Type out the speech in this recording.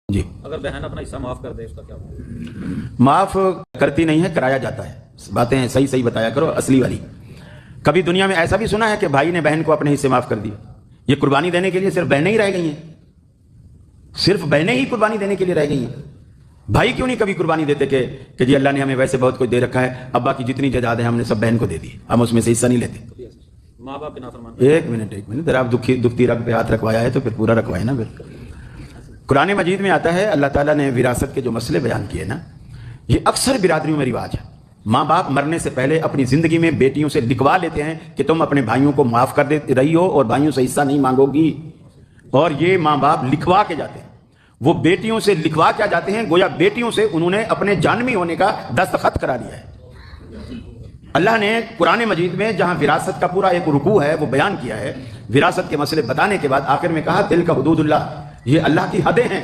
जी, अगर बहन अपना हिस्सा माफ कर दे उसका क्या होगा? माफ करती नहीं है, कराया जाता है। बातें सही सही बताया करो, असली वाली। कभी दुनिया में ऐसा भी सुना है कि भाई ने बहन को अपने हिस्से माफ कर दिया? ये कुर्बानी देने के लिए सिर्फ बहनें ही रह गई हैं, सिर्फ बहनें ही कुर्बानी देने के लिए रह गई हैं। भाई क्यों नहीं कभी कुर्बानी देते कि जी अल्लाह ने हमें वैसे बहुत कुछ दे रखा है, अब्बा की जितनी जायदाद है हमने सब बहन को दे दी, हम उसमें से हिस्सा नहीं लेते। माँ बाप के नाफरमान। एक मिनट जरा आप दुखती रग पे हाथ रखवाया है तो फिर पूरा रखवाए ना। फिर कुरान मजीद में आता है, अल्लाह ताला ने विरासत के जो मसले बयान किए ना, ये अक्सर बिरादरियों में रिवाज है। माँ बाप मरने से पहले अपनी जिंदगी में बेटियों से लिखवा लेते हैं कि तुम अपने भाइयों को माफ कर दे रही हो और भाइयों से हिस्सा नहीं मांगोगी। और ये माँ बाप लिखवा के जाते हैं, वो बेटियों से लिखवा क्या जाते हैं, गोया बेटियों से उन्होंने अपने जानवी होने का दस्तखत करा दिया है। अल्लाह ने कुरान मजीद में जहां विरासत का पूरा एक रुकू है वो बयान किया है, विरासत के मसले बताने के बाद आखिर में कहा तिल का हुदूदुल्लाह, ये अल्लाह की हदें हैं।